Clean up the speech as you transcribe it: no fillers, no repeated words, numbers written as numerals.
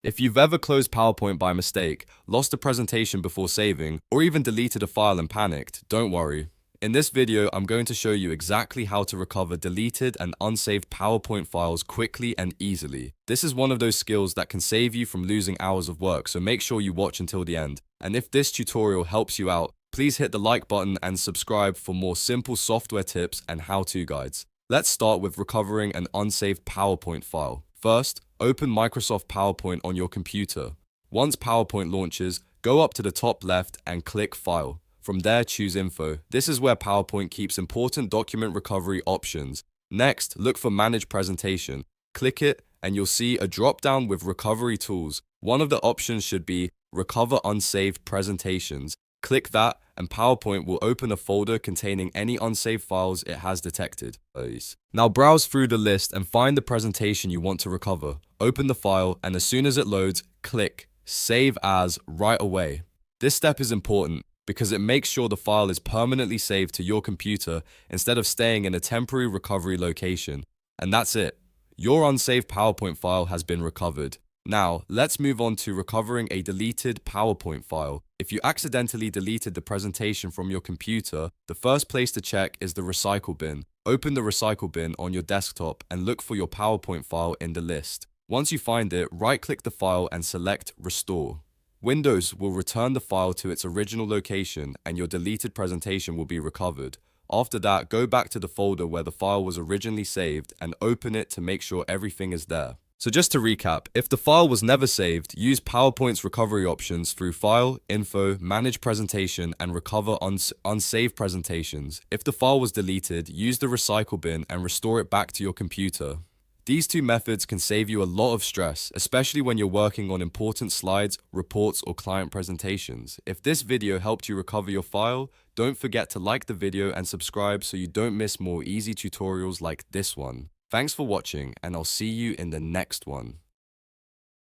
If you've ever closed PowerPoint by mistake, lost a presentation before saving, or even deleted a file and panicked, don't worry. In this video, I'm going to show you exactly how to recover deleted and unsaved PowerPoint files quickly and easily. This is one of those skills that can save you from losing hours of work, so make sure you watch until the end. And if this tutorial helps you out, please hit the like button and subscribe for more simple software tips and how-to guides. Let's start with recovering an unsaved PowerPoint file. First, open Microsoft PowerPoint on your computer. Once PowerPoint launches, go up to the top left and click File. From there, choose Info. This is where PowerPoint keeps important document recovery options. Next, look for Manage Presentation. Click it, and you'll see a drop-down with recovery tools. One of the options should be Recover Unsaved Presentations. Click that, and PowerPoint will open a folder containing any unsaved files it has detected. Now browse through the list and find the presentation you want to recover. Open the file, and as soon as it loads, click Save As right away. This step is important because it makes sure the file is permanently saved to your computer instead of staying in a temporary recovery location. And that's it. Your unsaved PowerPoint file has been recovered. Now, let's move on to recovering a deleted PowerPoint file. If you accidentally deleted the presentation from your computer, the first place to check is the recycle bin. Open the recycle bin on your desktop and look for your PowerPoint file in the list. Once you find it, right-click the file and select Restore. Windows will return the file to its original location and your deleted presentation will be recovered. After that, go back to the folder where the file was originally saved and open it to make sure everything is there. So just to recap, if the file was never saved, use PowerPoint's recovery options through File, Info, Manage Presentation, and Recover Unsaved Presentations. If the file was deleted, use the recycle bin and restore it back to your computer. These two methods can save you a lot of stress, especially when you're working on important slides, reports, or client presentations. If this video helped you recover your file, don't forget to like the video and subscribe so you don't miss more easy tutorials like this one. Thanks for watching, and I'll see you in the next one.